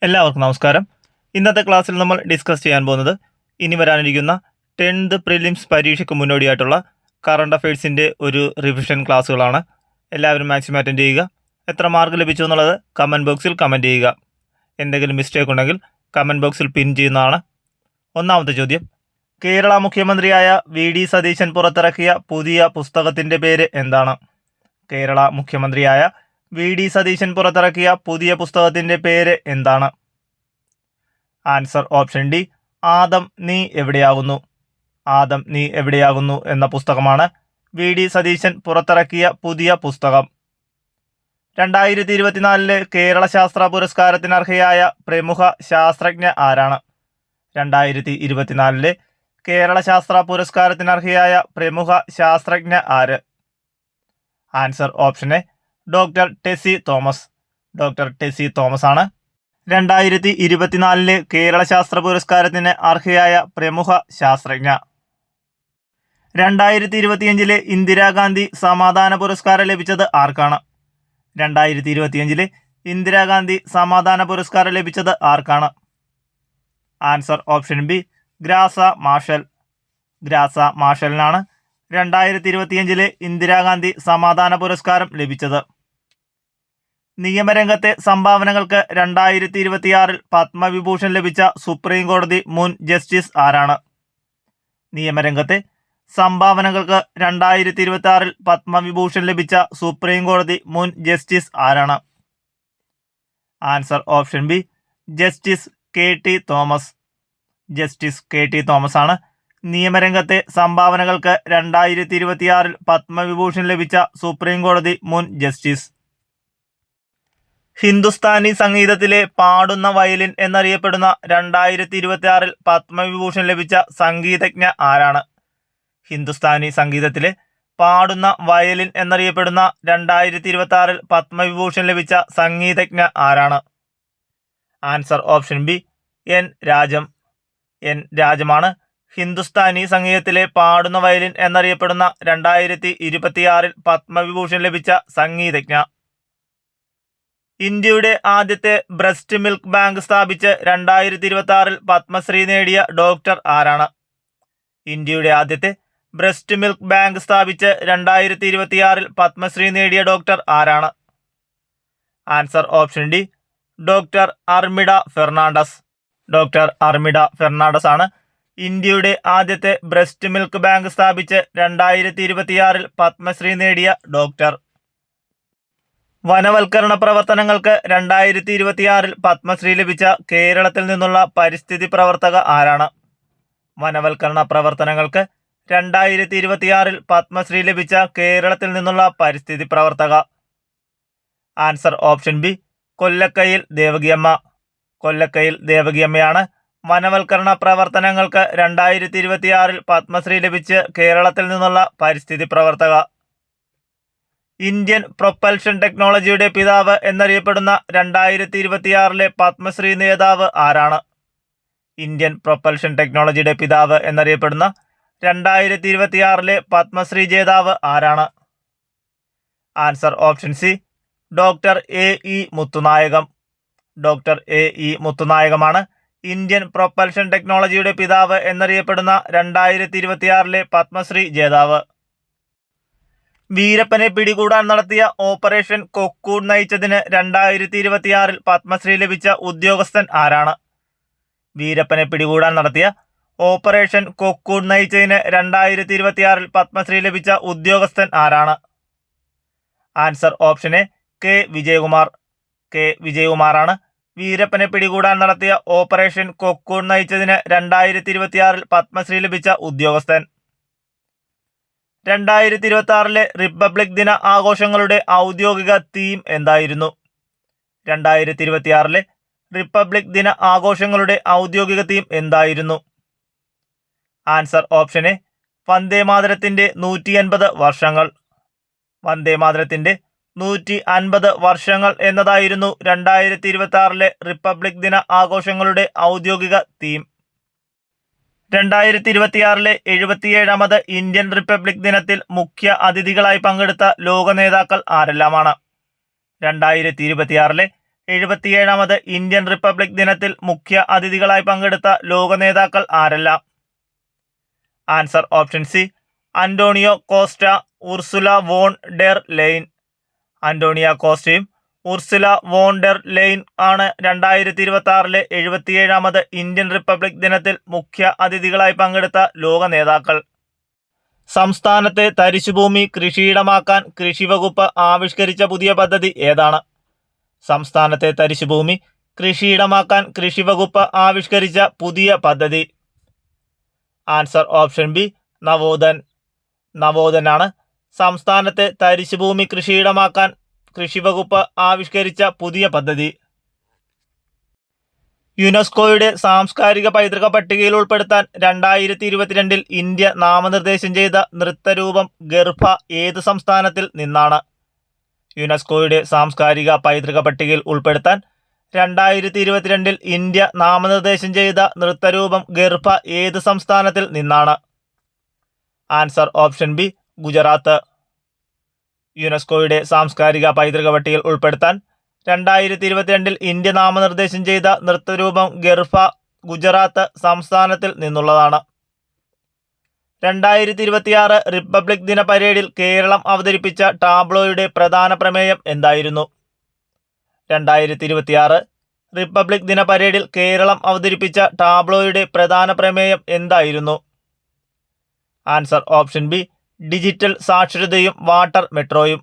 എല്ലാവർക്കും നമസ്കാരം. ഇന്നത്തെ ക്ലാസ്സിൽ നമ്മൾ ഡിസ്കസ് ചെയ്യാൻ പോകുന്നത് ഇനി വരാനിരിക്കുന്ന 10th പ്രിലിംസ് പരീക്ഷയ്ക്ക് മുന്നോടിയായിട്ടുള്ള കറണ്ട് അഫയേഴ്സിൻ്റെ ഒരു റിവിഷൻ ക്ലാസ്സുകളാണ്. എല്ലാവരും മാക്സിമം അറ്റൻഡ് ചെയ്യുക. എത്ര മാർക്ക് ലഭിച്ചു എന്നുള്ളത് കമൻറ്റ് ബോക്സിൽ കമൻറ്റ് ചെയ്യുക. എന്തെങ്കിലും മിസ്റ്റേക്ക് ഉണ്ടെങ്കിൽ കമൻറ്റ് ബോക്സിൽ പിൻ ചെയ്യുന്നതാണ്. ഒന്നാമത്തെ ചോദ്യം: കേരള മുഖ്യമന്ത്രിയായ വി ഡി സതീശൻ പുറത്തിറക്കിയ പുതിയ പുസ്തകത്തിൻ്റെ പേര് എന്താണ്? കേരള മുഖ്യമന്ത്രിയായ വി ഡി സതീശൻ പുറത്തിറക്കിയ പുതിയ പുസ്തകത്തിൻ്റെ പേര് എന്താണ്? ആൻസർ ഓപ്ഷൻ ഡി, ആദം നീ എവിടെയാകുന്നു. ആദം നീ എവിടെയാകുന്നു എന്ന പുസ്തകമാണ് വി ഡി സതീശൻ പുറത്തിറക്കിയ പുതിയ പുസ്തകം. 2024 കേരള ശാസ്ത്ര പുരസ്കാരത്തിന് അർഹയായ പ്രമുഖ ശാസ്ത്രജ്ഞ ആരാണ്? 2024 കേരള ശാസ്ത്ര പുരസ്കാരത്തിന് അർഹയായ പ്രമുഖ ശാസ്ത്രജ്ഞ ആര്? Answer option A, doctor Tessy Thomas. Doctor Tessy Thomas ആണ് 2024 കേരള ശാസ്ത്ര പുരസ്കാരത്തിന് അർഹയായ പ്രമുഖ ശാസ്ത്രജ്ഞ. 2025 ഇന്ദിരാഗാന്ധി സമാധാന പുരസ്കാരം ലഭിച്ചത് ആർക്കാണ്? 2025 ഇന്ദിരാഗാന്ധി സമാധാന പുരസ്കാരം ലഭിച്ചത് ആർക്കാണ്? Answer option B, ഗ്രാസ marshal. ഗ്രാസ മാർഷലിനാണ് 2025 Indira Gandhi സമാധാന പുരസ്കാരം ലഭിച്ചത്. നിയമരംഗത്തെ സംഭാവനകൾക്ക് 2026 പത്മവിഭൂഷൺ ലഭിച്ച സുപ്രീം കോടതി മുൻ ജസ്റ്റിസ് ആരാണ്? നിയമരംഗത്തെ സംഭാവനകൾക്ക് 2026 പത്മവിഭൂഷൺ ലഭിച്ച സുപ്രീം കോടതി മുൻ ജസ്റ്റിസ് ആരാണ്? Answer option B, justice K T Thomas. Justice K T Thomas ആണ് നിയമരംഗത്തെ സംഭാവനകൾക്ക് 2026 പത്മവിഭൂഷൺ ലഭിച്ച സുപ്രീം കോടതി മുൻ ജസ്റ്റിസ്. ഹിന്ദുസ്ഥാനി സംഗീതത്തിലെ പാടുന്ന വയലിൻ എന്നറിയപ്പെടുന്ന 2026 പത്മവിഭൂഷൺ ലഭിച്ച സംഗീതജ്ഞ ആരാണ്? ഹിന്ദുസ്ഥാനി സംഗീതത്തിലെ പാടുന്ന വയലിൻ എന്നറിയപ്പെടുന്ന 2026 പത്മവിഭൂഷൺ ലഭിച്ച സംഗീതജ്ഞ ആരാണ്? Answer option B, N Rajam. N രാജമാണ് Hindustani സംഗീതത്തിലെ പാടുന്ന വയലിൻ എന്നറിയപ്പെടുന്ന 2026 പത്മവിഭൂഷൺ ലഭിച്ച സംഗീതജ്ഞ. ഇന്ത്യയുടെ ആദ്യത്തെ ബ്രസ്റ്റ് മിൽക്ക് ബാങ്ക് സ്ഥാപിച്ച് 2026 പത്മശ്രീ നേടിയ ഡോക്ടർ ആരാണ്? ഇന്ത്യയുടെ ആദ്യത്തെ ബ്രസ്റ്റ് മിൽക്ക് ബാങ്ക് സ്ഥാപിച്ച് 2026 പത്മശ്രീ നേടിയ ഡോക്ടർ ആരാണ്? Answer option D, doctor Armida Fernandez. Doctor Armida Fernandez ആണ് ഇന്ത്യയുടെ ആദ്യത്തെ ബ്രസ്റ്റ് മിൽക്ക് ബാങ്ക് സ്ഥാപിച്ച് 2026 പത്മശ്രീ നേടിയ ഡോക്ടർ. വനവൽക്കരണ പ്രവർത്തനങ്ങൾക്ക് 2026 പത്മശ്രീ ലഭിച്ച കേരളത്തിൽ നിന്നുള്ള പരിസ്ഥിതി പ്രവർത്തക ആരാണ്? വനവൽക്കരണ പ്രവർത്തനങ്ങൾക്ക് 2026 പത്മശ്രീ ലഭിച്ച കേരളത്തിൽ നിന്നുള്ള പരിസ്ഥിതി പ്രവർത്തക. Answer option B, Kollakkayil Devakiamma. Kollakkayil ദേവകിയമ്മയാണ് വനവൽക്കരണ പ്രവർത്തനങ്ങൾക്ക് 2026 പത്മശ്രീ ലഭിച്ച് കേരളത്തിൽ നിന്നുള്ള പരിസ്ഥിതി പ്രവർത്തക. ഇന്ത്യൻ പ്രൊപ്പൽഷൻ ടെക്നോളജിയുടെ പിതാവ് എന്നറിയപ്പെടുന്ന 2026 പത്മശ്രീ നേതാവ് ആരാണ്? ഇന്ത്യൻ പ്രൊപ്പൽഷൻ ടെക്നോളജിയുടെ പിതാവ് എന്നറിയപ്പെടുന്ന 2026 പത്മശ്രീ ജേതാവ് ആരാണ്? Answer option C, doctor A E Muthunayagam. Doctor A E മുത്തുനായകമാണ് Indian propulsion ടെക്നോളജിയുടെ പിതാവ് എന്നറിയപ്പെടുന്ന 2026 പത്മശ്രീ ജേതാവ്. വീരപ്പനെ പിടികൂടാൻ നടത്തിയ ഓപ്പറേഷൻ കൊക്കൂൺ നയിച്ചതിന് 2026 പത്മശ്രീ ലഭിച്ച ഉദ്യോഗസ്ഥൻ ആരാണ്? വീരപ്പനെ പിടികൂടാൻ നടത്തിയ ഓപ്പറേഷൻ കൊക്കൂൺ നയിച്ചതിന് 2026 പത്മശ്രീ ലഭിച്ച ഉദ്യോഗസ്ഥൻ ആരാണ്? Answer option A, K Vijayakumar. K വിജയകുമാറാണ് വീരപ്പനെ പിടികൂടാൻ നടത്തിയ ഓപ്പറേഷൻ കൊക്കൂൺ നയിച്ചതിന് 2026 പത്മശ്രീ ലഭിച്ച ഉദ്യോഗസ്ഥൻ. 2026 റിപ്പബ്ലിക് ദിന ആഘോഷങ്ങളുടെ ഔദ്യോഗിക തീം എന്തായിരുന്നു? 2026 റിപ്പബ്ലിക് ദിന ആഘോഷങ്ങളുടെ ഔദ്യോഗിക തീം എന്തായിരുന്നു? ആൻസർ ഓപ്ഷൻ എ, വന്ദേമാതരത്തിൻ്റെ 150 വർഷങ്ങൾ. വന്ദേമാതരത്തിൻ്റെ 150 വർഷങ്ങൾ എന്നതായിരുന്നു 2026 റിപ്പബ്ലിക് ദിന ആഘോഷങ്ങളുടെ ഔദ്യോഗിക തീം. 2026 77ാമത് ഇന്ത്യൻ റിപ്പബ്ലിക് ദിനത്തിൽ മുഖ്യ അതിഥികളായി പങ്കെടുത്ത ലോക നേതാക്കൾ ആരെല്ലാമാണ്? 2026 77ാമത് ഇന്ത്യൻ റിപ്പബ്ലിക് ദിനത്തിൽ മുഖ്യ അതിഥികളായി പങ്കെടുത്ത ലോക നേതാക്കൾ ആരെല്ലാം? Answer option C, Antonio Costa, Ursula von der Leyen. Antonio കോസ്റ്റയും ഉർസുല വോൺ ഡെർ ലെയ്ൻ ആണ് 2026 77ാമത് ഇന്ത്യൻ റിപ്പബ്ലിക് ദിനത്തിൽ മുഖ്യ അതിഥികളായി പങ്കെടുത്ത ലോക നേതാക്കൾ. സംസ്ഥാനത്തെ തരിശുഭൂമി കൃഷിയിടമാക്കാൻ കൃഷിവകുപ്പ് ആവിഷ്കരിച്ച പുതിയ പദ്ധതി ഏതാണ്? സംസ്ഥാനത്തെ തരിശുഭൂമി കൃഷിയിടമാക്കാൻ കൃഷിവകുപ്പ് ആവിഷ്കരിച്ച പുതിയ പദ്ധതി. Answer option B, Navodhan. നവോധനാണ് സംസ്ഥാനത്തെ തരിശുഭൂമി കൃഷിയിടമാക്കാൻ കൃഷിവകുപ്പ് ആവിഷ്കരിച്ച പുതിയ പദ്ധതി. യുനെസ്കോയുടെ സാംസ്കാരിക പൈതൃക പട്ടികയിൽ ഉൾപ്പെടുത്താൻ 2022 ഇന്ത്യ നാമനിർദ്ദേശം ചെയ്ത നൃത്തരൂപം ഗർഭ ഏത് സംസ്ഥാനത്തിൽ നിന്നാണ്? യുനെസ്കോയുടെ സാംസ്കാരിക പൈതൃക പട്ടികയിൽ ഉൾപ്പെടുത്താൻ 2022 ഇന്ത്യ നാമനിർദ്ദേശം ചെയ്ത നൃത്തരൂപം ഗർഭ ഏത് സംസ്ഥാനത്തിൽ നിന്നാണ്? Answer option B, Gujarat. യുനെസ്കോയുടെ സാംസ്കാരിക പൈതൃക പട്ടികയിൽ ഉൾപ്പെടുത്താൻ 2022 ഇന്ത്യ നാമനിർദ്ദേശം ചെയ്ത നൃത്തരൂപം ഗർഭ ഗുജറാത്ത് സംസ്ഥാനത്തിൽ നിന്നുള്ളതാണ്. 2026 റിപ്പബ്ലിക് ദിന പരേഡിൽ കേരളം അവതരിപ്പിച്ച ടാബ്ലോയുടെ പ്രധാന പ്രമേയം എന്തായിരുന്നു? 2026 റിപ്പബ്ലിക് ദിന പരേഡിൽ കേരളം അവതരിപ്പിച്ച ടാബ്ലോയുടെ പ്രധാന പ്രമേയം എന്തായിരുന്നു? ആൻസർ ഓപ്ഷൻ ബി, ഡിജിറ്റൽ സാക്ഷരതയും വാട്ടർ മെട്രോയും.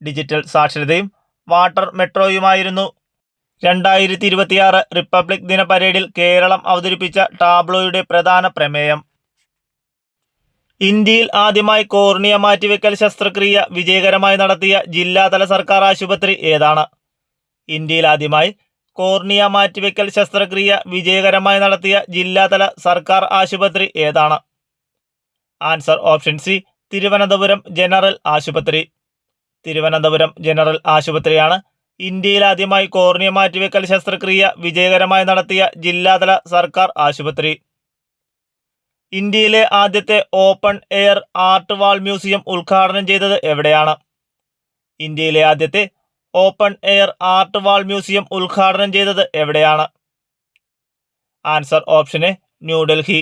ഡിജിറ്റൽ സാക്ഷരതയും വാട്ടർ മെട്രോയുമായിരുന്നു 2026 റിപ്പബ്ലിക് ദിന പരേഡിൽ കേരളം അവതരിപ്പിച്ച ടാബ്ലോയുടെ പ്രധാന പ്രമേയം. ഇന്ത്യയിൽ ആദ്യമായി കോർണിയ മാറ്റിവെക്കൽ ശസ്ത്രക്രിയ വിജയകരമായി നടത്തിയ ജില്ലാതല സർക്കാർ ആശുപത്രി ഏതാണ്? ഇന്ത്യയിൽ ആദ്യമായി കോർണിയ മാറ്റിവെക്കൽ ശസ്ത്രക്രിയ വിജയകരമായി നടത്തിയ ജില്ലാതല സർക്കാർ ആശുപത്രി ഏതാണ്? Answer option C, Thiruvananthapuram general ആശുപത്രി. തിരുവനന്തപുരം ജനറൽ ആശുപത്രിയാണ് ഇന്ത്യയിൽ ആദ്യമായി കോർണിയ മാറ്റിവെക്കൽ ശസ്ത്രക്രിയ വിജയകരമായി നടത്തിയ ജില്ലാതല സർക്കാർ ആശുപത്രി. ഇന്ത്യയിലെ ആദ്യത്തെ ഓപ്പൺ എയർ ആർട്ട് വാൾ മ്യൂസിയം ഉദ്ഘാടനം ചെയ്തത് എവിടെയാണ്? ഇന്ത്യയിലെ ആദ്യത്തെ ഓപ്പൺ എയർ ആർട്ട് വാൾ മ്യൂസിയം ഉദ്ഘാടനം ചെയ്തത് എവിടെയാണ്? Answer option A, New Delhi.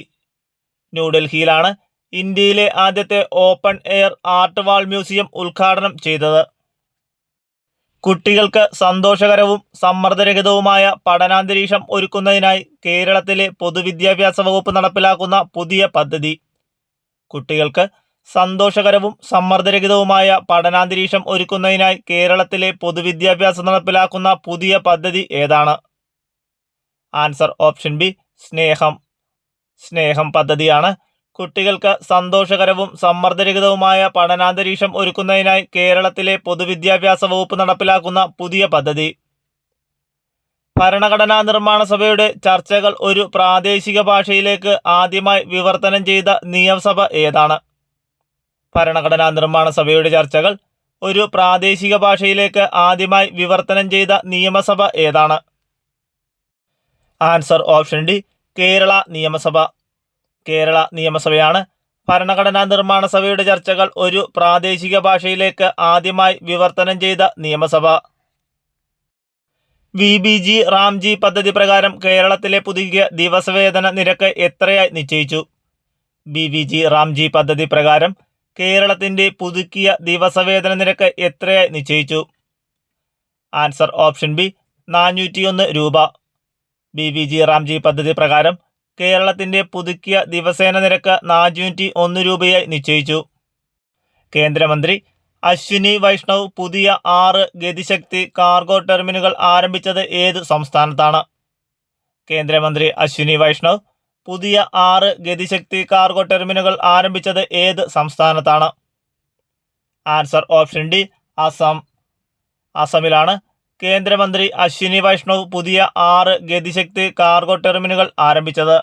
ന്യൂഡൽഹിയിലാണ് ഇന്ത്യയിലെ ആദ്യത്തെ ഓപ്പൺ എയർ ആർട്ട് വാൾ മ്യൂസിയം ഉദ്ഘാടനം ചെയ്തത്. കുട്ടികൾക്ക് സന്തോഷകരവും സമ്മർദ്ദരഹിതവുമായ പഠനാന്തരീക്ഷം ഒരുക്കുന്നതിനായി കേരളത്തിലെ പൊതുവിദ്യാഭ്യാസ വകുപ്പ് നടപ്പിലാക്കുന്ന പുതിയ പദ്ധതി. കുട്ടികൾക്ക് സന്തോഷകരവും സമ്മർദ്ദരഹിതവുമായ പഠനാന്തരീക്ഷം ഒരുക്കുന്നതിനായി കേരളത്തിലെ പൊതുവിദ്യാഭ്യാസം നടപ്പിലാക്കുന്ന പുതിയ പദ്ധതി ഏതാണ്? ആൻസർ ഓപ്ഷൻ ബി, സ്നേഹം. സ്നേഹം പദ്ധതിയാണ് കുട്ടികൾക്ക് സന്തോഷകരവും സമ്മർദ്ദരഹിതവുമായ പഠനാന്തരീക്ഷം ഒരുക്കുന്നതിനായി കേരളത്തിലെ പൊതുവിദ്യാഭ്യാസ വകുപ്പ് നടപ്പിലാക്കുന്ന പുതിയ പദ്ധതി. ഭരണഘടനാ നിർമ്മാണ സഭയുടെ ചർച്ചകൾ ഒരു പ്രാദേശിക ഭാഷയിലേക്ക് ആദ്യമായി വിവർത്തനം ചെയ്ത നിയമസഭ ഏതാണ്? ഭരണഘടനാ നിർമ്മാണ സഭയുടെ ചർച്ചകൾ ഒരു പ്രാദേശിക ഭാഷയിലേക്ക് ആദ്യമായി വിവർത്തനം ചെയ്ത നിയമസഭ ഏതാണ്? ആൻസർ ഓപ്ഷൻ ഡി, കേരള നിയമസഭ. കേരള നിയമസഭയാണ് ഭരണഘടനാ നിർമ്മാണ സഭയുടെ ചർച്ചകൾ ഒരു പ്രാദേശിക ഭാഷയിലേക്ക് ആദ്യമായി വിവർത്തനം ചെയ്ത നിയമസഭ. VBG റാംജി പദ്ധതി പ്രകാരം കേരളത്തിലെ പുതുക്കിയ ദിവസവേതന നിരക്ക് എത്രയായി നിശ്ചയിച്ചു? VBG റാംജി പദ്ധതി പ്രകാരം കേരളത്തിന്റെ പുതുക്കിയ ദിവസവേതന നിരക്ക് എത്രയായി നിശ്ചയിച്ചു? ആൻസർ ഓപ്ഷൻ ബി, 401 രൂപ. VBG റാംജി പദ്ധതി പ്രകാരം കേരളത്തിന്റെ പുതുക്കിയ ദിവസേന നിരക്ക് 401 രൂപയായി നിശ്ചയിച്ചു. കേന്ദ്രമന്ത്രി അശ്വിനി വൈഷ്ണവ് പുതിയ 6 ഗതിശക്തി കാർഗോ ടെർമിനലുകൾ ആരംഭിച്ചത് ഏത് സംസ്ഥാനത്താണ്? കേന്ദ്രമന്ത്രി അശ്വിനി വൈഷ്ണവ് പുതിയ 6 ഗതിശക്തി കാർഗോ ടെർമിനലുകൾ ആരംഭിച്ചത് ഏത് സംസ്ഥാനത്താണ്? Answer option D, Assam. അസമിലാണ് കേന്ദ്രമന്ത്രി അശ്വിനി വൈഷ്ണവ് പുതിയ 6 ഗതിശക്തി കാർഗോ ടെർമിനലുകൾ ആരംഭിച്ചത്.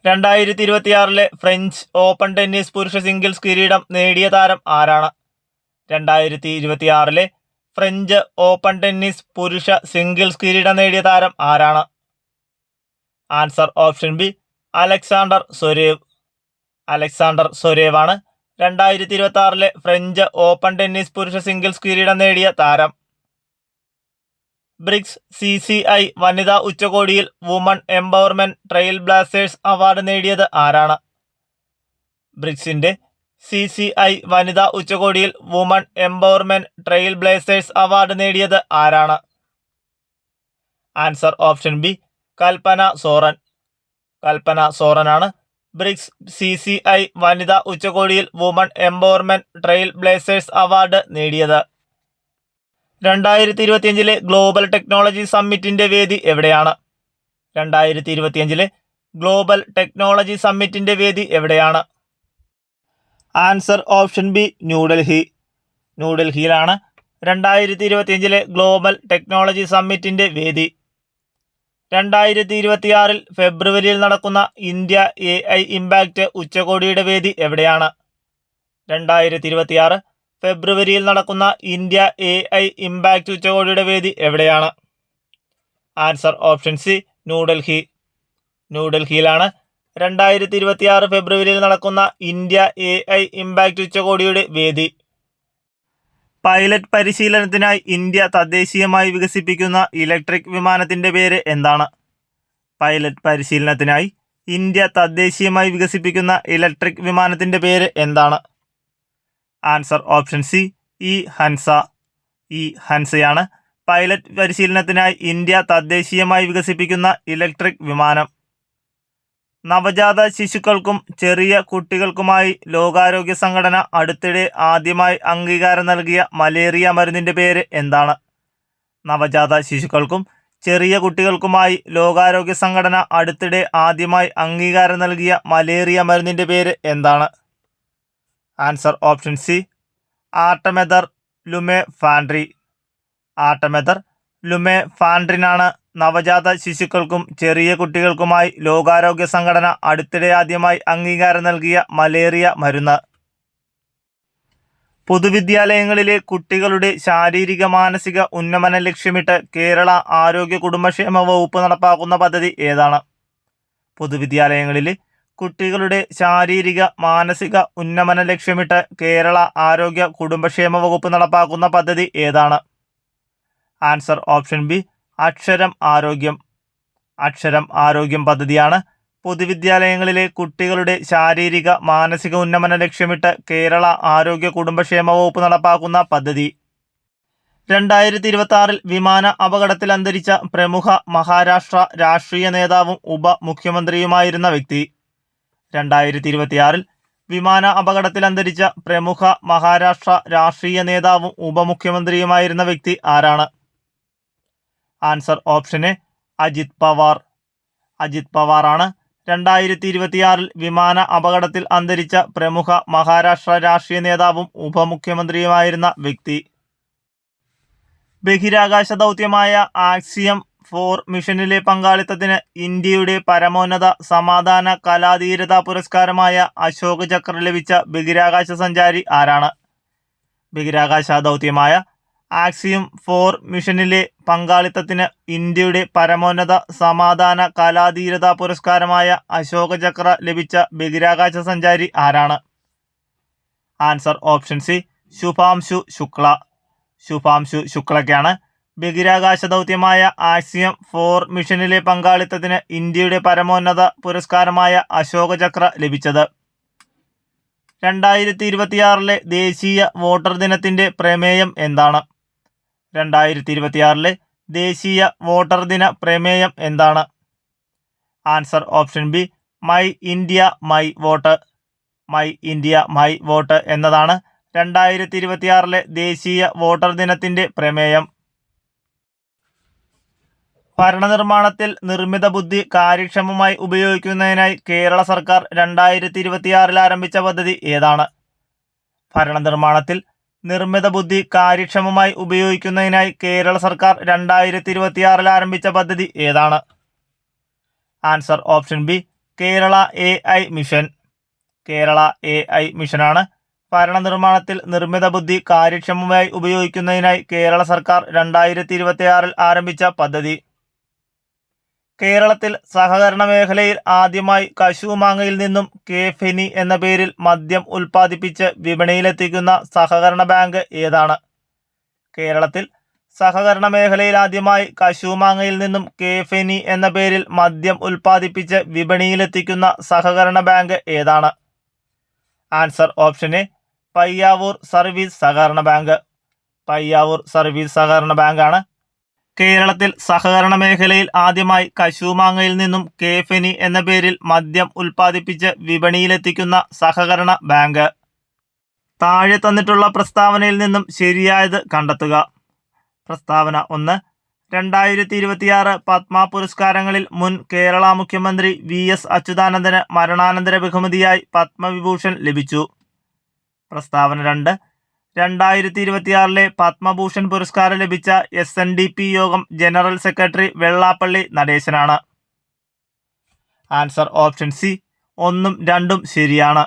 2026 ഫ്രഞ്ച് ഓപ്പൺ ടെന്നീസ് പുരുഷ സിംഗിൾസ് കിരീടം നേടിയ താരം ആരാണ്? 2026 ഫ്രഞ്ച് ഓപ്പൺ ടെന്നീസ് പുരുഷ സിംഗിൾസ് കിരീടം നേടിയ താരം ആരാണ്? Answer option B, Alexander Zverev. Alexander Zverev ആണ് 2026 ഫ്രഞ്ച് ഓപ്പൺ ടെന്നീസ് പുരുഷ സിംഗിൾസ് കിരീടം നേടിയ താരം. ബ്രിക്സ് CCI വനിതാ ഉച്ചകോടിയിൽ woman empowerment trail blasters award നേടിയത് ആരാണ്? ബ്രിക്സിന്റെ CCI വനിതാ ഉച്ചകോടിയിൽ woman empowerment trail blazers award നേടിയത് ആരാണ്? Answer option B, Kalpana Soren. Kalpana സോറനാണ് ബ്രിക്സ് CCI വനിതാ ഉച്ചകോടിയിൽ woman empowerment trail blazers award നേടിയത്. 2025 ഗ്ലോബൽ ടെക്നോളജി സമ്മിറ്റിന്റെ വേദി എവിടെയാണ്? 2025 ഗ്ലോബൽ ടെക്നോളജി സമ്മിറ്റിന്റെ വേദി എവിടെയാണ്? Answer option B, New Delhi. ന്യൂഡൽഹിയിലാണ് 2025 global technology സമ്മിറ്റിന്റെ വേദി. 2026 ഫെബ്രുവരിയിൽ നടക്കുന്ന ഇന്ത്യ AI ഇമ്പാക്റ്റ് ഉച്ചകോടിയുടെ വേദി എവിടെയാണ്? 2026 ഫെബ്രുവരിയിൽ നടക്കുന്ന ഇന്ത്യ AI ഇമ്പാക്റ്റ് ഉച്ചകോടിയുടെ വേദി എവിടെയാണ്? Answer option C, New Delhi. ന്യൂഡൽഹിയിലാണ് 2026 ഫെബ്രുവരിയിൽ നടക്കുന്ന ഇന്ത്യ AI ഇമ്പാക്റ്റ് ഉച്ചകോടിയുടെ വേദി. പൈലറ്റ് പരിശീലനത്തിനായി ഇന്ത്യ തദ്ദേശീയമായി വികസിപ്പിക്കുന്ന ഇലക്ട്രിക് വിമാനത്തിന്റെ പേര് എന്താണ്? പൈലറ്റ് പരിശീലനത്തിനായി ഇന്ത്യ തദ്ദേശീയമായി വികസിപ്പിക്കുന്ന ഇലക്ട്രിക് വിമാനത്തിന്റെ പേര് എന്താണ്? Answer option C, Hansa. ഹൻസയാണ് പൈലറ്റ് പരിശീലനത്തിനായി ഇന്ത്യ തദ്ദേശീയമായി വികസിപ്പിക്കുന്ന ഇലക്ട്രിക് വിമാനം. നവജാത ശിശുക്കൾക്കും ചെറിയ കുട്ടികൾക്കുമായി ലോകാരോഗ്യ സംഘടന അടുത്തിടെ ആദ്യമായി അംഗീകാരം നൽകിയ മലേറിയ മരുന്നിന്റെ പേര് എന്താണ്? നവജാത ശിശുക്കൾക്കും ചെറിയ കുട്ടികൾക്കുമായി ലോകാരോഗ്യ സംഘടന അടുത്തിടെ ആദ്യമായി അംഗീകാരം നൽകിയ മലേറിയ മരുന്നിന്റെ പേര് എന്താണ്? Answer option C, artemether lumefantrine. Artemether ലുമെഫാൻട്രിനാണ് നവജാത ശിശുക്കൾക്കും ചെറിയ കുട്ടികൾക്കുമായി ലോകാരോഗ്യ സംഘടന അടുത്തിടെ ആദ്യമായി അംഗീകാരം നൽകിയ മലേറിയ മരുന്ന്. പൊതുവിദ്യാലയങ്ങളിലെ കുട്ടികളുടെ ശാരീരിക മാനസിക ഉന്നമനം ലക്ഷ്യമിട്ട് കേരള ആരോഗ്യ കുടുംബക്ഷേമ വകുപ്പ് നടപ്പാക്കുന്ന പദ്ധതി ഏതാണ്? പൊതുവിദ്യാലയങ്ങളിലെ കുട്ടികളുടെ ശാരീരിക മാനസിക ഉന്നമനം ലക്ഷ്യമിട്ട് കേരള ആരോഗ്യ കുടുംബക്ഷേമ വകുപ്പ് നടപ്പാക്കുന്ന പദ്ധതി ഏതാണ്? ആൻസർ ഓപ്ഷൻ ബി, അക്ഷരം ആരോഗ്യം. അക്ഷരം ആരോഗ്യം പദ്ധതിയാണ് പൊതുവിദ്യാലയങ്ങളിലെ കുട്ടികളുടെ ശാരീരിക മാനസിക ഉന്നമനം ലക്ഷ്യമിട്ട് കേരള ആരോഗ്യ കുടുംബക്ഷേമ വകുപ്പ് നടപ്പാക്കുന്ന പദ്ധതി. 2026 വിമാന അപകടത്തിൽ അന്തരിച്ച പ്രമുഖ മഹാരാഷ്ട്ര രാഷ്ട്രീയ നേതാവും ഉപമുഖ്യമന്ത്രിയുമായിരുന്ന വ്യക്തി. 2026 വിമാന അപകടത്തിൽ അന്തരിച്ച പ്രമുഖ മഹാരാഷ്ട്ര രാഷ്ട്രീയ നേതാവും ഉപമുഖ്യമന്ത്രിയുമായിരുന്ന വ്യക്തി ആരാണ്? Answer option A, Ajit Pawar. Ajit പവാറാണ് 2026 വിമാന അപകടത്തിൽ അന്തരിച്ച പ്രമുഖ മഹാരാഷ്ട്ര രാഷ്ട്രീയ നേതാവും ഉപമുഖ്യമന്ത്രിയുമായിരുന്ന വ്യക്തി. ബഹിരാകാശ ദൗത്യമായ ആക്സിയം 4 മിഷനിലെ പങ്കാളിത്തത്തിന് ഇന്ത്യയുടെ പരമോന്നത സമാധാന കലാധീരതാ പുരസ്കാരമായ അശോക് ചക്ര ലഭിച്ച ബഹിരാകാശ സഞ്ചാരി ആരാണ്? ബഹിരാകാശ ദൗത്യമായ ആക്സിയം 4 മിഷനിലെ പങ്കാളിത്തത്തിന് ഇന്ത്യയുടെ പരമോന്നത സമാധാന കലാധീരതാ പുരസ്കാരമായ അശോക് ചക്ര ലഭിച്ച ബഹിരാകാശ സഞ്ചാരി ആരാണ്? Answer option C, Shubhanshu Shukla. Shubhanshu ശുക്ലയ്ക്കാണ് ബഹിരാകാശ ദൗത്യമായ ആക്സിയം 4 മിഷനിലെ പങ്കാളിത്തത്തിന് ഇന്ത്യയുടെ പരമോന്നത പുരസ്കാരമായ അശോക് ചക്ര ലഭിച്ചത്. 2026 ദേശീയ വോട്ടർ ദിനത്തിന്റെ പ്രമേയം എന്താണ്? 2026 ദേശീയ വോട്ടർ ദിന പ്രമേയം എന്താണ്? Answer option B, my India my vote. My India my vote എന്നതാണ് 2026 ദേശീയ വോട്ടർ ദിനത്തിന്റെ പ്രമേയം. ഭരണനിർമ്മാണത്തിൽ നിർമ്മിത ബുദ്ധി കാര്യക്ഷമമായി ഉപയോഗിക്കുന്നതിനായി കേരള സർക്കാർ 2026 ആരംഭിച്ച പദ്ധതി ഏതാണ്? ഭരണനിർമ്മാണത്തിൽ നിർമ്മിത ബുദ്ധി കാര്യക്ഷമമായി ഉപയോഗിക്കുന്നതിനായി കേരള സർക്കാർ 2026 ആരംഭിച്ച പദ്ധതി ഏതാണ്? Answer option B, Kerala AI mission. Kerala AI മിഷനാണ് ഭരണനിർമ്മാണത്തിൽ നിർമ്മിത ബുദ്ധി കാര്യക്ഷമമായി ഉപയോഗിക്കുന്നതിനായി കേരള സർക്കാർ 2026 ആരംഭിച്ച പദ്ധതി. കേരളത്തിൽ സഹകരണ മേഖലയിൽ ആദ്യമായി കശുമാങ്ങയിൽ നിന്നും കെ-ഫെനി എന്ന പേരിൽ മദ്യം ഉൽപ്പാദിപ്പിച്ച് വിപണിയിലെത്തിക്കുന്ന സഹകരണ ബാങ്ക് ഏതാണ്? കേരളത്തിൽ സഹകരണ മേഖലയിൽ ആദ്യമായി കശുമാങ്ങയിൽ നിന്നും കേഫെനി എന്ന പേരിൽ മദ്യം ഉൽപ്പാദിപ്പിച്ച് വിപണിയിലെത്തിക്കുന്ന സഹകരണ ബാങ്ക് ഏതാണ്? Answer option A Payyavoor service സഹകരണ ബാങ്ക്. പയ്യാവൂർ സർവീസ് സഹകരണ ബാങ്കാണ് കേരളത്തിൽ സഹകരണ മേഖലയിൽ ആദ്യമായി കശുമാങ്ങയിൽ നിന്നും കേഫെനി എന്ന പേരിൽ മദ്യം ഉൽപ്പാദിപ്പിച്ച് വിപണിയിലെത്തിക്കുന്ന സഹകരണ ബാങ്ക്. താഴെ തന്നിട്ടുള്ള പ്രസ്താവനയിൽ നിന്നും ശരിയായത് കണ്ടെത്തുക. പ്രസ്താവന 1. 2026 പത്മ പുരസ്കാരങ്ങളിൽ മുൻ കേരള മുഖ്യമന്ത്രി VS അച്യുതാനന്ദന് മരണാനന്തര ബഹുമതിയായി പത്മവിഭൂഷൺ ലഭിച്ചു. പ്രസ്താവന 2. 2026 പത്മഭൂഷൺ പുരസ്കാരം ലഭിച്ച SNDP യോഗം ജനറൽ സെക്രട്ടറി വെള്ളാപ്പള്ളി നടേശനാണ്. ആൻസർ ഓപ്ഷൻ സി 1ഉം 2ഉം ശരിയാണ്.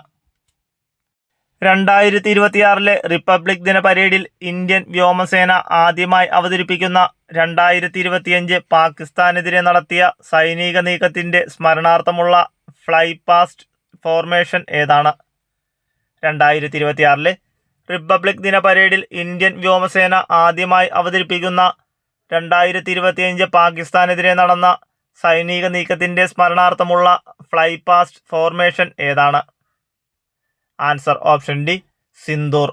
2026 റിപ്പബ്ലിക് ദിന പരേഡിൽ ഇന്ത്യൻ വ്യോമസേന ആദ്യമായി അവതരിപ്പിക്കുന്ന 2025 പാകിസ്ഥാനെതിരെ നടത്തിയ സൈനിക നീക്കത്തിന്റെ സ്മരണാർത്ഥമുള്ള ഫ്ലൈ പാസ്റ്റ് ഫോർമേഷൻ ഏതാണ്? 2026 റിപ്പബ്ലിക് ദിന പരേഡിൽ ഇന്ത്യൻ വ്യോമസേന ആദ്യമായി അവതരിപ്പിക്കുന്ന 2025 പാകിസ്ഥാനെതിരെ നടന്ന സൈനിക നീക്കത്തിന്റെ സ്മരണാർത്ഥമുള്ള ഫ്ലൈ പാസ്റ്റ് ഫോർമേഷൻ ഏതാണ്? Answer option D Sindoor.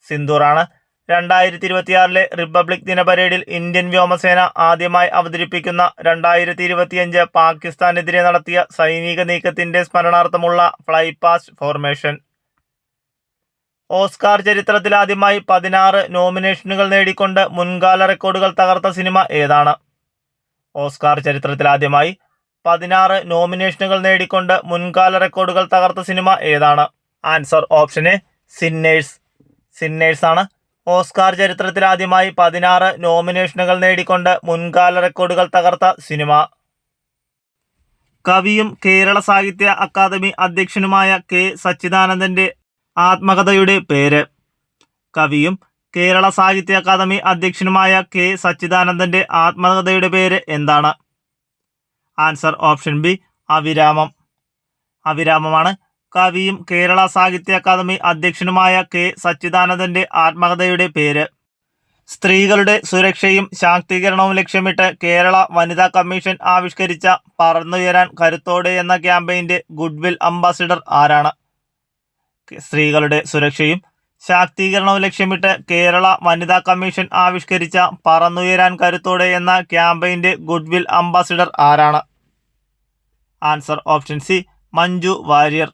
സിന്ദൂറാണ് 2026 റിപ്പബ്ലിക് ദിന പരേഡിൽ ഇന്ത്യൻ വ്യോമസേന ആദ്യമായി അവതരിപ്പിക്കുന്ന 2025 പാകിസ്ഥാനെതിരെ നടത്തിയ സൈനിക നീക്കത്തിന്റെ സ്മരണാർത്ഥമുള്ള ഫ്ലൈ പാസ്റ്റ് ഫോർമേഷൻ. ഓസ്കാർ ചരിത്രത്തിൽ ആദ്യമായി 16 നോമിനേഷനുകൾ നേടിക്കൊണ്ട് മുൻകാല റെക്കോർഡുകൾ തകർത്ത സിനിമ ഏതാണ്? ഓസ്കാർ ചരിത്രത്തിൽ ആദ്യമായി 16 നോമിനേഷനുകൾ നേടിക്കൊണ്ട് മുൻകാല റെക്കോർഡുകൾ തകർത്ത സിനിമ ഏതാണ്? Answer option A sinners. Sinners ആണ് ഓസ്കാർ ചരിത്രത്തിൽ ആദ്യമായി 16 നോമിനേഷനുകൾ നേടിക്കൊണ്ട് മുൻകാല റെക്കോർഡുകൾ തകർത്ത സിനിമ. കവിയും കേരള സാഹിത്യ അക്കാദമി അധ്യക്ഷനുമായ കെ സച്ചിദാനന്ദന്റെ ആത്മകഥയുടെ പേര്. കവിയും കേരള സാഹിത്യ അക്കാദമി അധ്യക്ഷനുമായ കെ സച്ചിദാനന്ദന്റെ ആത്മകഥയുടെ പേര് എന്താണ്? Answer option B Aviramam. അവിരാമമാണ് കവിയും കേരള സാഹിത്യ അക്കാദമി അധ്യക്ഷനുമായ കെ സച്ചിദാനന്ദന്റെ ആത്മകഥയുടെ പേര്. സ്ത്രീകളുടെ സുരക്ഷയും ശാക്തീകരണവും ലക്ഷ്യമിട്ട് കേരള വനിതാ കമ്മീഷൻ ആവിഷ്കരിച്ച പറന്നുയരാൻ കരുത്തോടെ എന്ന ക്യാമ്പയിന്റെ ഗുഡ്വിൽ അംബാസിഡർ ആരാണ്? സ്ത്രീകളുടെ സുരക്ഷയും ശാക്തീകരണവും ലക്ഷ്യമിട്ട് കേരള വനിതാ കമ്മീഷൻ ആവിഷ്കരിച്ച പറന്നുയരാൻ കരുത്തോടെ എന്ന ക്യാമ്പയിന്റെ ഗുഡ്വിൽ അംബാസിഡർ ആരാണ്? Answer option C Manju Warrier.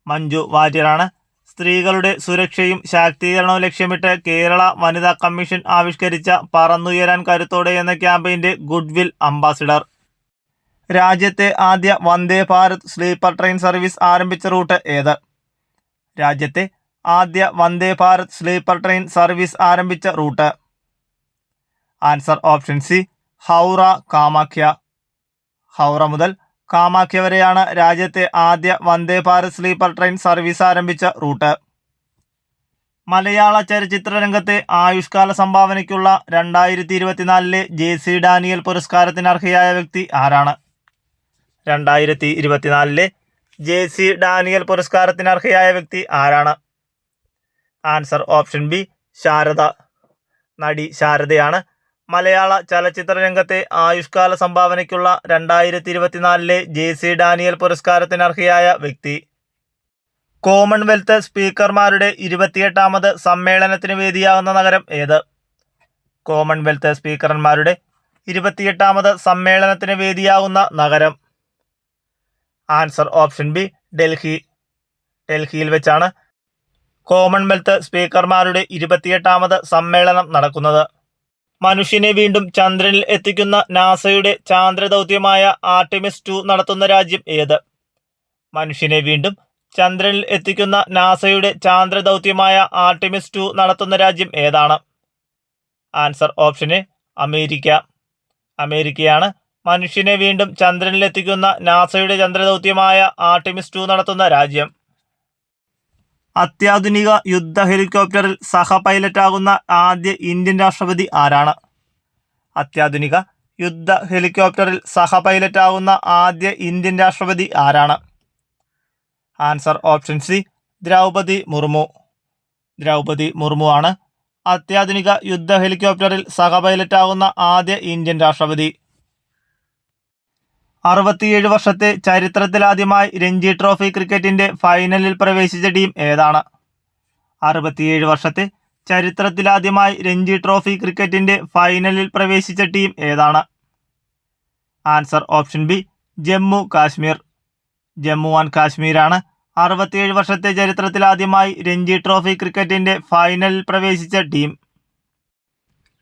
Manju വാര്യറാണ് സ്ത്രീകളുടെ സുരക്ഷയും ശാക്തീകരണവും ലക്ഷ്യമിട്ട് കേരള വനിതാ കമ്മീഷൻ ആവിഷ്കരിച്ച പറന്നുയരാൻ കരുത്തോടെ എന്ന ക്യാമ്പയിന്റെ ഗുഡ്വിൽ അംബാസിഡർ. രാജ്യത്തെ ആദ്യ Vande Bharat sleeper train service ആരംഭിച്ച റൂട്ട് ഏത്? രാജ്യത്തെ ആദ്യ Vande Bharat sleeper train service ആരംഭിച്ച route. Answer option C Howrah Kamakhya. Howrah മുതൽ കാമാഖ്യ വരെയാണ് രാജ്യത്തെ ആദ്യ Vande Bharat sleeper train service ആരംഭിച്ച റൂട്ട്. മലയാള ചലച്ചിത്ര രംഗത്തെ ആയുഷ്കാല സംഭാവനയ്ക്കുള്ള 2024 JC ഡാനിയൽ പുരസ്കാരത്തിന് അർഹയായ വ്യക്തി ആരാണ്? 2024 JC ഡാനിയൽ പുരസ്കാരത്തിന് അർഹയായ വ്യക്തി ആരാണ്? Answer option B Sharada. നടി ശാരദയാണ് മലയാള ചലച്ചിത്ര രംഗത്തെ ആയുഷ്കാല സംഭാവനയ്ക്കുള്ള 2024 JC ഡാനിയൽ പുരസ്കാരത്തിന് അർഹയായ വ്യക്തി. കോമൺവെൽത്ത് സ്പീക്കർമാരുടെ 28ാമത് സമ്മേളനത്തിന് വേദിയാകുന്ന നഗരം ഏത്? കോമൺവെൽത്ത് സ്പീക്കർമാരുടെ 28ാമത് സമ്മേളനത്തിന് വേദിയാകുന്ന നഗരം. Answer option B Delhi. ഡൽഹിയിൽ വെച്ചാണ് കോമൺവെൽത്ത് സ്പീക്കർമാരുടെ 28ാമത് സമ്മേളനം നടക്കുന്നത്. മനുഷ്യനെ വീണ്ടും ചന്ദ്രനിൽ എത്തിക്കുന്ന നാസയുടെ ചാന്ദ്രദൗത്യമായ ആർട്ടിമിസ് 2 നടത്തുന്ന രാജ്യം ഏത്? മനുഷ്യനെ വീണ്ടും ചന്ദ്രനിൽ എത്തിക്കുന്ന നാസയുടെ ചാന്ദ്രദൗത്യമായ ആർട്ടിമിസ് 2 നടത്തുന്ന രാജ്യം ഏതാണ്? Answer option A America. അമേരിക്കയാണ് മനുഷ്യനെ വീണ്ടും ചന്ദ്രനിൽ എത്തിക്കുന്ന നാസയുടെ ചന്ദ്രദൗത്യമായ ആർട്ടിമിസ് 2 നടത്തുന്ന രാജ്യം. അത്യാധുനിക യുദ്ധ ഹെലികോപ്റ്ററിൽ സഹ പൈലറ്റാകുന്ന ആദ്യ ഇന്ത്യൻ രാഷ്ട്രപതി ആരാണ്? അത്യാധുനിക യുദ്ധ ഹെലികോപ്റ്ററിൽ സഹ പൈലറ്റാകുന്ന ആദ്യ ഇന്ത്യൻ രാഷ്ട്രപതി ആരാണ്? Answer option C Droupadi Murmu. Droupadi Murmu ആണ് അത്യാധുനിക യുദ്ധ ഹെലികോപ്റ്ററിൽ സഹപൈലറ്റാകുന്ന ആദ്യ ഇന്ത്യൻ രാഷ്ട്രപതി. 67 വർഷത്തെ ചരിത്രത്തിലാദ്യമായി രഞ്ജി ട്രോഫി ക്രിക്കറ്റിന്റെ ഫൈനലിൽ പ്രവേശിച്ച ടീം ഏതാണ്? 67 വർഷത്തെ ചരിത്രത്തിലാദ്യമായി രഞ്ജി ട്രോഫി ക്രിക്കറ്റിന്റെ ഫൈനലിൽ പ്രവേശിച്ച ടീം ഏതാണ്? Answer option B, Jammu Kashmir. Jammu and കാശ്മീരാണ് 67 വർഷത്തെ ചരിത്രത്തിലാദ്യമായി രഞ്ജി ട്രോഫി ക്രിക്കറ്റിന്റെ ഫൈനലിൽ പ്രവേശിച്ച ടീം.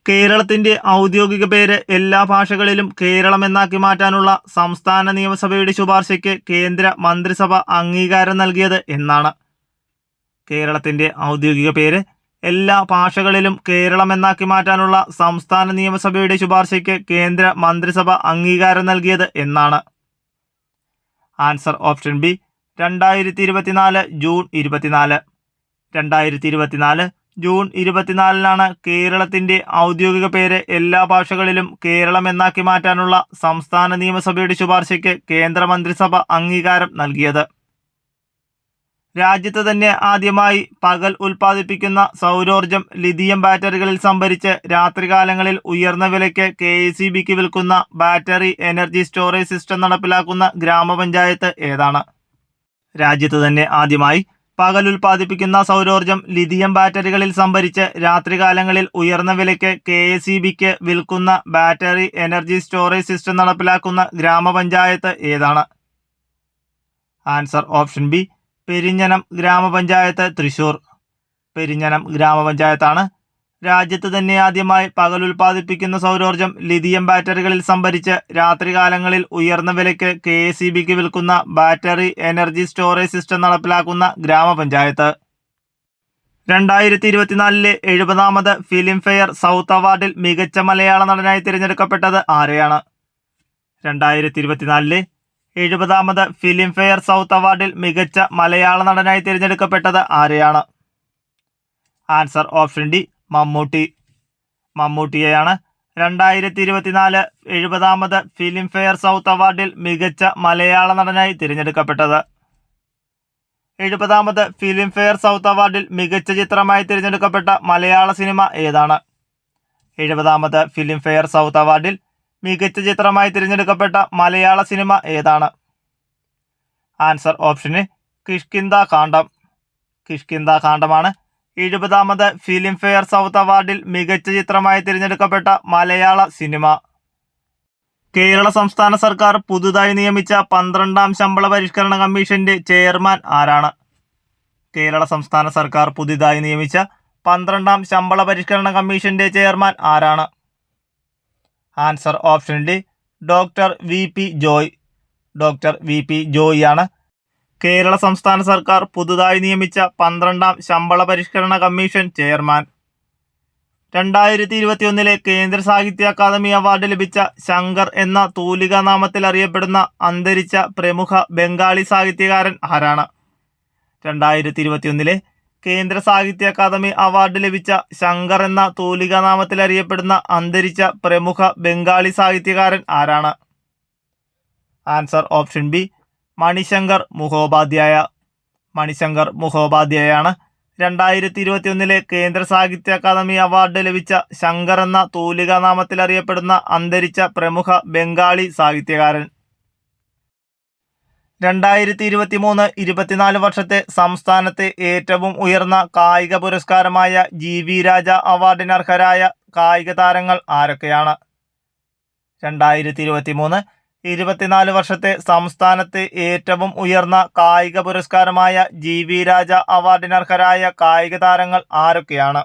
കേരളത്തിന്റെ ഔദ്യോഗിക പേര് എല്ലാ ഭാഷകളിലും കേരളം എന്നാക്കി മാറ്റാനുള്ള സംസ്ഥാന നിയമസഭയുടെ ശുപാർശയ്ക്ക് കേന്ദ്ര മന്ത്രിസഭ അംഗീകാരം നൽകിയത് എന്നാണ്? കേരളത്തിന്റെ ഔദ്യോഗിക പേര് എല്ലാ ഭാഷകളിലും കേരളം എന്നാക്കി മാറ്റാനുള്ള സംസ്ഥാന നിയമസഭയുടെ ശുപാർശയ്ക്ക് കേന്ദ്ര മന്ത്രിസഭ അംഗീകാരം നൽകിയത് എന്നാണ്? Answer option B, 2024 June 24. 2024 June 24 കേരളത്തിന്റെ ഔദ്യോഗിക പേര് എല്ലാ ഭാഷകളിലും കേരളം എന്നാക്കി മാറ്റാനുള്ള സംസ്ഥാന നിയമസഭയുടെ ശുപാർശയ്ക്ക് കേന്ദ്ര മന്ത്രിസഭ അംഗീകാരം നൽകിയത്. രാജ്യത്ത് തന്നെ ആദ്യമായി പകൽ ഉൽപ്പാദിപ്പിക്കുന്ന സൗരോർജം ലിഥിയം ബാറ്ററികളിൽ സംഭരിച്ച് രാത്രികാലങ്ങളിൽ ഉയർന്ന വിലയ്ക്ക് KECBക്ക് വിൽക്കുന്ന ബാറ്ററി എനർജി സ്റ്റോറേജ് സിസ്റ്റം നടപ്പിലാക്കുന്ന ഗ്രാമപഞ്ചായത്ത് ഏതാണ്? രാജ്യത്ത് തന്നെ ആദ്യമായി പകൽ ഉൽപ്പാദിപ്പിക്കുന്ന സൗരോർജം ലിഥിയം ബാറ്ററികളിൽ സംഭരിച്ച് രാത്രികാലങ്ങളിൽ ഉയർന്ന വിലയ്ക്ക് KECBക്ക് വിൽക്കുന്ന ബാറ്ററി എനർജി സ്റ്റോറേജ് സിസ്റ്റം നടപ്പിലാക്കുന്ന ഗ്രാമപഞ്ചായത്ത് ഏതാണ്? ആൻസർ ഓപ്ഷൻ ബി, പെരിഞ്ഞനം ഗ്രാമപഞ്ചായത്ത്, തൃശൂർ. പെരിഞ്ഞനം ഗ്രാമപഞ്ചായത്താണ് രാജ്യത്ത് തന്നെ ആദ്യമായി പകൽ ഉൽപ്പാദിപ്പിക്കുന്ന സൗരോർജം ലിഥിയം ബാറ്ററികളിൽ സംഭരിച്ച് രാത്രികാലങ്ങളിൽ ഉയർന്ന വിലയ്ക്ക് KECBക്ക് വിൽക്കുന്ന ബാറ്ററി എനർജി സ്റ്റോറേജ് സിസ്റ്റം നടപ്പിലാക്കുന്ന ഗ്രാമപഞ്ചായത്ത്. 2024 70ാമത് ഫിലിം ഫെയർ സൗത്ത് അവാർഡിൽ മികച്ച മലയാള നടനായി തിരഞ്ഞെടുക്കപ്പെട്ടത് ആരെയാണ്? 2024 70ാമത് ഫിലിം ഫെയർ സൗത്ത് അവാർഡിൽ മികച്ച മലയാള നടനായി തിരഞ്ഞെടുക്കപ്പെട്ടത് ആരെയാണ്? Answer option D, Mammootty. മമ്മൂട്ടിയെയാണ് 2024 70ാമത് ഫിലിം ഫെയർ സൗത്ത് അവാർഡിൽ മികച്ച മലയാള നടനായി തിരഞ്ഞെടുക്കപ്പെട്ടത്. 70ാമത് ഫിലിം ഫെയർ സൗത്ത് അവാർഡിൽ മികച്ച ചിത്രമായി തിരഞ്ഞെടുക്കപ്പെട്ട മലയാള സിനിമ ഏതാണ്? 70ാമത് ഫിലിം ഫെയർ സൗത്ത് അവാർഡിൽ മികച്ച ചിത്രമായി തിരഞ്ഞെടുക്കപ്പെട്ട മലയാള സിനിമ ഏതാണ്? ആൻസർ ഓപ്ഷന് കിഷ്കിന്ധ കാണ്ഡം. കിഷ്കിന്ധ കാണ്ഡമാണ് 70ാമത് ഫിലിം ഫെയർ സൗത്ത് അവാർഡിൽ മികച്ച ചിത്രമായി തിരഞ്ഞെടുക്കപ്പെട്ട മലയാള സിനിമ. കേരള സംസ്ഥാന സർക്കാർ പുതുതായി നിയമിച്ച 12ാം ശമ്പള പരിഷ്കരണ കമ്മീഷന്റെ ചെയർമാൻ ആരാണ്? കേരള സംസ്ഥാന സർക്കാർ പുതുതായി നിയമിച്ച 12ാം ശമ്പള പരിഷ്കരണ കമ്മീഷന്റെ ചെയർമാൻ ആരാണ്? Answer option D, doctor VP Joy. Doctor VP Joy ആണ് കേരള സംസ്ഥാന സർക്കാർ പുതുതായി നിയമിച്ച 12ാം ശമ്പള പരിഷ്കരണ കമ്മീഷൻ ചെയർമാൻ. 2021 കേന്ദ്ര സാഹിത്യ അക്കാദമി അവാർഡ് ലഭിച്ച ശങ്കർ എന്ന തൂലികാ നാമത്തിൽ അറിയപ്പെടുന്ന അന്തരിച്ച പ്രമുഖ ബംഗാളി സാഹിത്യകാരൻ ആരാണ്? 2021 കേന്ദ്ര സാഹിത്യ അക്കാദമി അവാർഡ് ലഭിച്ച ശങ്കർ എന്ന തൂലികാ നാമത്തിൽ അറിയപ്പെടുന്ന അന്തരിച്ച പ്രമുഖ ബംഗാളി സാഹിത്യകാരൻ ആരാണ്? Answer option B, Manishankar Mukhopadhyay. Manishankar മുഖോപാധ്യായാണ് 2021 കേന്ദ്ര സാഹിത്യ അക്കാദമി അവാർഡ് ലഭിച്ച ശങ്കർ എന്ന തൂലികാ നാമത്തിൽ അറിയപ്പെടുന്ന അന്തരിച്ച പ്രമുഖ ബംഗാളി സാഹിത്യകാരൻ. 2023-24 വർഷത്തെ സംസ്ഥാനത്തെ ഏറ്റവും ഉയർന്ന കായിക പുരസ്കാരമായ GV രാജ അവാർഡിനർഹരായ കായിക താരങ്ങൾ ആരൊക്കെയാണ്? 2023-24 വർഷത്തെ സംസ്ഥാനത്തെ ഏറ്റവും ഉയർന്ന കായിക പുരസ്കാരമായ GV രാജ അവാർഡിനർഹരായ കായിക താരങ്ങൾ ആരൊക്കെയാണ്?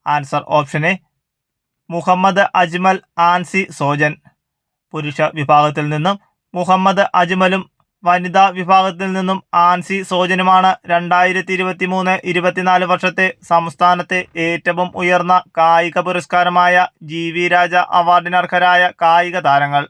Answer option A, Muhammad Ajmal, Ancy Sojan. പുരുഷ വിഭാഗത്തിൽ നിന്നും മുഹമ്മദ് അജ്മലും വനിതാ വിഭാഗത്തിൽ നിന്നും ആൻസി സോജനുമാണ് 2023-24 വർഷത്തെ സംസ്ഥാനത്തെ ഏറ്റവും ഉയർന്ന കായിക പുരസ്കാരമായ GV രാജ അവാർഡിനർഹരായ കായിക താരങ്ങൾ.